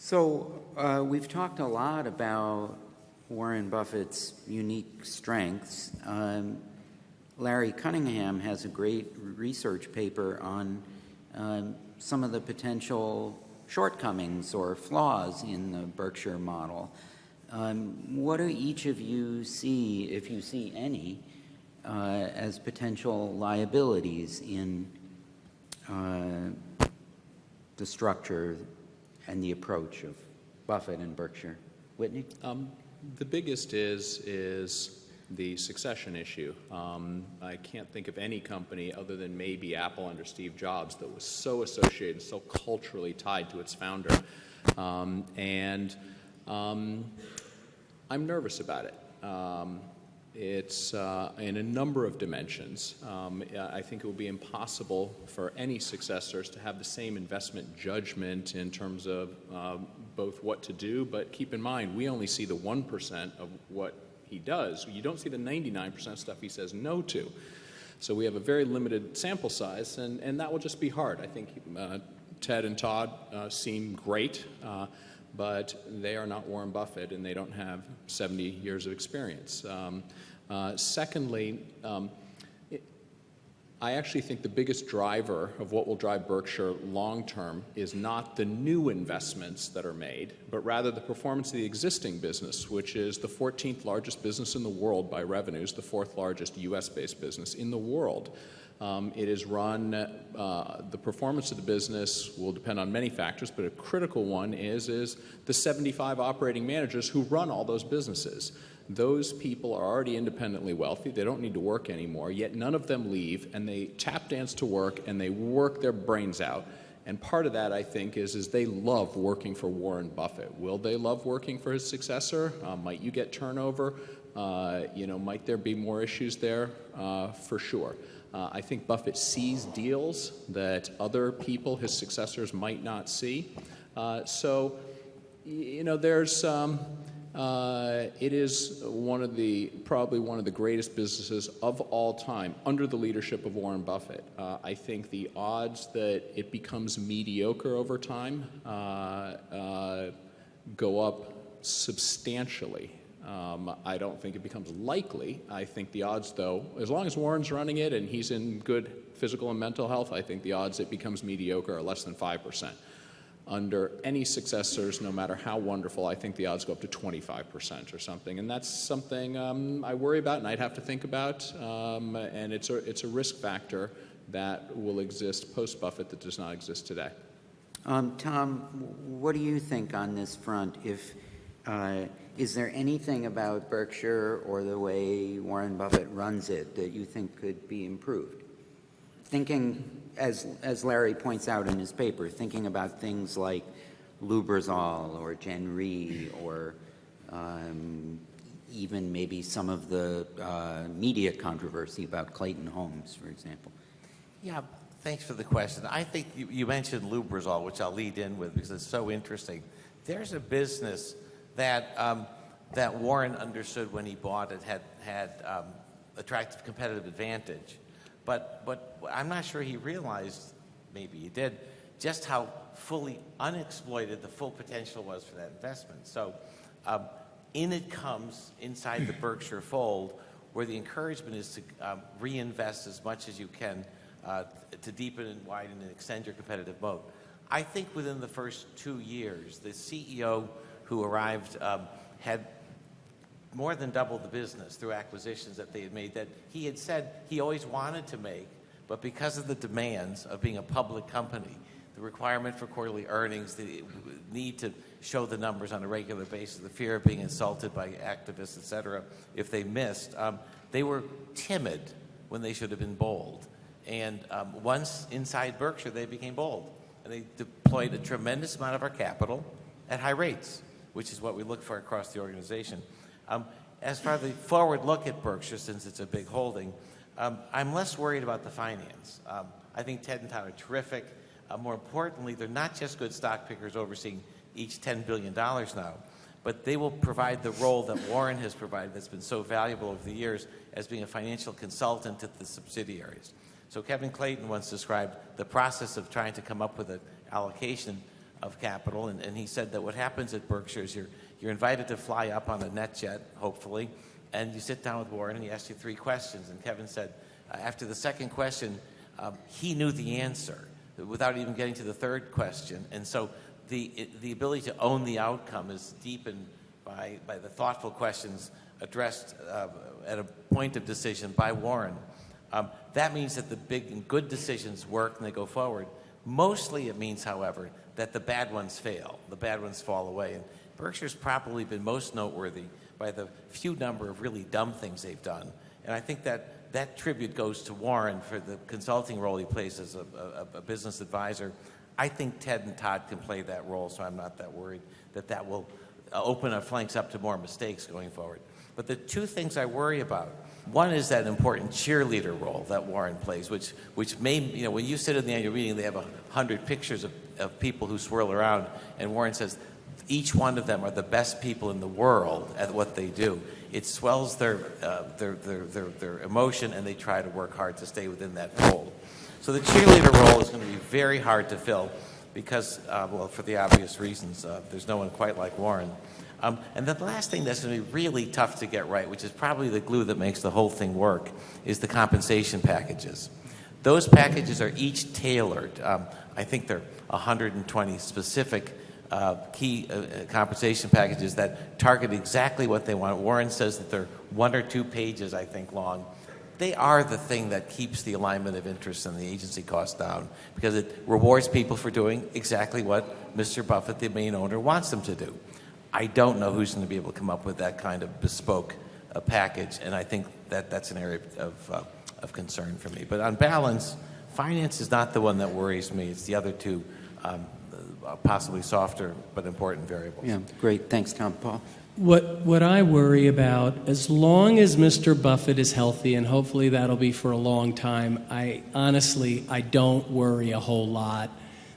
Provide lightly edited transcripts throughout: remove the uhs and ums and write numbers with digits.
So we've talked a lot about Warren Buffett's unique strengths. Larry Cunningham has a great research paper on some of the potential shortcomings or flaws in the Berkshire model. What do each of you see, if you see any, as potential liabilities in the structure and the approach of Buffett and Berkshire? Whitney? The biggest is the succession issue. I can't think of any company other than maybe Apple under Steve Jobs that was so associated, so culturally tied to its founder. And I'm nervous about it. It's in a number of dimensions. I think it will be impossible for any successors to have the same investment judgment in terms of both what to do, but keep in mind, we only see the 1% of what he does. You don't see the 99% stuff he says no to. So we have a very limited sample size, and that will just be hard. I think Ted and Todd seem great, but they are not Warren Buffett, and they don't have 70 years of experience. Secondly, I actually think the biggest driver of what will drive Berkshire long-term is not the new investments that are made, but rather the performance of the existing business, which is the 14th largest business in the world by revenues, the 4th largest U.S.-based business in the world. It is run, the performance of the business will depend on many factors, but a critical one is the 75 operating managers who run all those businesses. Those people are already independently wealthy. They don't need to work anymore, yet none of them leave, and they tap dance to work, and they work their brains out. And part of that, I think, is they love working for Warren Buffett. Will they love working for his successor? Might you get turnover? Might there be more issues there? For sure. I think Buffett sees deals that other people, his successors, might not see. There's... it is probably one of the greatest businesses of all time under the leadership of Warren Buffett. I think the odds that it becomes mediocre over time go up substantially. I don't think it becomes likely. I think the odds, though, as long as Warren's running it and he's in good physical and mental health, I think the odds it becomes mediocre are less than 5%. Under any successors, no matter how wonderful, I think the odds go up to 25% or something. And that's something I worry about and I'd have to think about. And it's a risk factor that will exist post-Buffett that does not exist today. Tom, what do you think on this front? Is there anything about Berkshire or the way Warren Buffett runs it that you think could be improved? Thinking, as Larry points out in his paper, thinking about things like Lubrizol or Gen Re or even maybe some of the media controversy about Clayton Homes, for example. Yeah, thanks for the question. I think you mentioned Lubrizol, which I'll lead in with because it's so interesting. There's a business that Warren understood when he bought it had attractive competitive advantage. But I'm not sure he realized, maybe he did, just how fully unexploited the full potential was for that investment. So in it comes inside the Berkshire fold where the encouragement is to reinvest as much as you can to deepen and widen and extend your competitive moat. I think within the first 2 years, the CEO who arrived had more than doubled the business through acquisitions that they had made that he had said he always wanted to make, but because of the demands of being a public company, the requirement for quarterly earnings, the need to show the numbers on a regular basis, the fear of being insulted by activists, et cetera, if they missed, they were timid when they should have been bold. And once inside Berkshire, they became bold. And they deployed a tremendous amount of our capital at high rates, which is what we look for across the organization. As far as the forward look at Berkshire, since it's a big holding, I'm less worried about the finance. I think Ted and Todd are terrific. More importantly, they're not just good stock pickers overseeing each $10 billion now, but they will provide the role that Warren has provided that's been so valuable over the years as being a financial consultant to the subsidiaries. So Kevin Clayton once described the process of trying to come up with an allocation of capital, and he said that what happens at Berkshire is you're invited to fly up on a NetJet, hopefully, and you sit down with Warren and he asks you 3 questions. And Kevin said after the second question, he knew the answer without even getting to the third question. And so the ability to own the outcome is deepened by the thoughtful questions addressed at a point of decision by Warren. That means that the big and good decisions work and they go forward. Mostly it means, however, that the bad ones fail. The bad ones fall away. And Berkshire's probably been most noteworthy by the few number of really dumb things they've done. And I think that tribute goes to Warren for the consulting role he plays as a business advisor. I think Ted and Todd can play that role, so I'm not that worried that will open our flanks up to more mistakes going forward. But the 2 things I worry about, one is that important cheerleader role that Warren plays, which may, when you sit in the annual meeting, they have 100 pictures of people who swirl around, and Warren says each one of them are the best people in the world at what they do. It swells their emotion, and they try to work hard to stay within that fold. So the cheerleader role is going to be very hard to fill because, for the obvious reasons, there's no one quite like Warren. And the last thing that's going to be really tough to get right, which is probably the glue that makes the whole thing work, is the compensation packages. Those packages are each tailored. I think they're 120 specific key compensation packages that target exactly what they want. Warren says that they're 1 or 2 pages, I think, long. They are the thing that keeps the alignment of interest and the agency costs down because it rewards people for doing exactly what Mr. Buffett, the main owner, wants them to do. I don't know who's going to be able to come up with that kind of bespoke package, and I think that's an area of concern for me. But on balance, finance is not the one that worries me. It's the other 2 possibly softer but important variables. Yeah, great. Thanks, Tom. Paul? What I worry about, as long as Mr. Buffett is healthy, and hopefully that'll be for a long time, I don't worry a whole lot.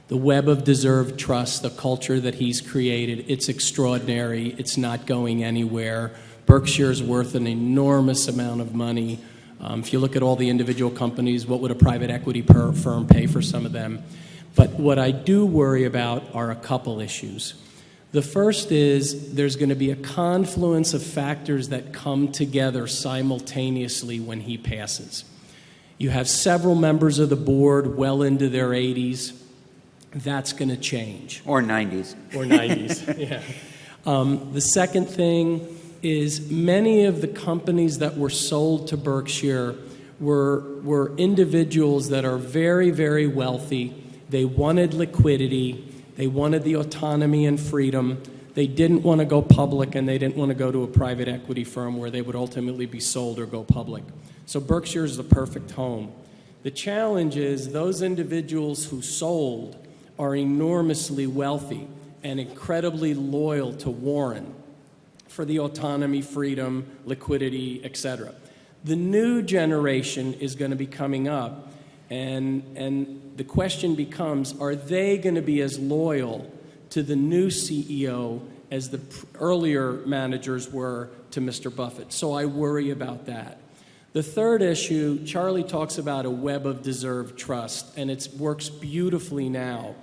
The web of deserved trust, the culture that he's created, it's extraordinary. It's not going anywhere. Berkshire's worth an enormous amount of money. If you look at all the individual companies, what would a private equity firm pay for some of them? But what I do worry about are a couple issues. The first is there's going to be a confluence of factors that come together simultaneously when he passes. You have several members of the board well into their 80s. That's going to change. Or 90s. Or 90s, yeah. The second thing is many of the companies that were sold to Berkshire were individuals that are very, very wealthy. They wanted liquidity. They wanted the autonomy and freedom. They didn't want to go public, and they didn't want to go to a private equity firm where they would ultimately be sold or go public. So Berkshire is the perfect home. The challenge is those individuals who sold are enormously wealthy and incredibly loyal to Warren for the autonomy, freedom, liquidity, etc. The new generation is going to be coming up, and the question becomes, are they going to be as loyal to the new CEO as the earlier managers were to Mr. Buffett? So I worry about that. The third issue, Charlie talks about a web of deserved trust, and it works beautifully now.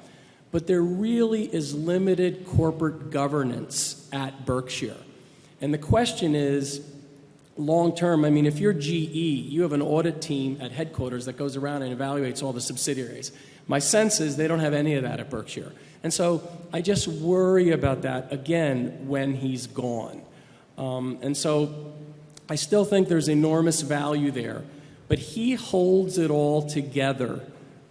But there really is limited corporate governance at Berkshire. And the question is, long-term, I mean, if you're GE, you have an audit team at headquarters that goes around and evaluates all the subsidiaries. My sense is they don't have any of that at Berkshire. And so I just worry about that, again, when he's gone. And so I still think there's enormous value there. But he holds it all together.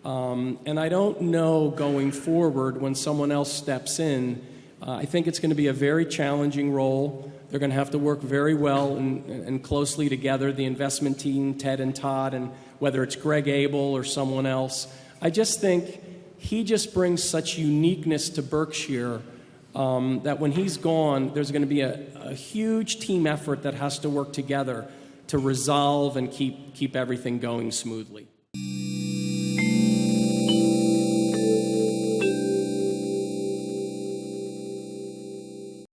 And I don't know going forward when someone else steps in. I think it's going to be a very challenging role. They're going to have to work very well and closely together, the investment team, Ted and Todd, and whether it's Greg Abel or someone else. I just think he just brings such uniqueness to Berkshire that when he's gone, there's going to be a huge team effort that has to work together to resolve and keep everything going smoothly.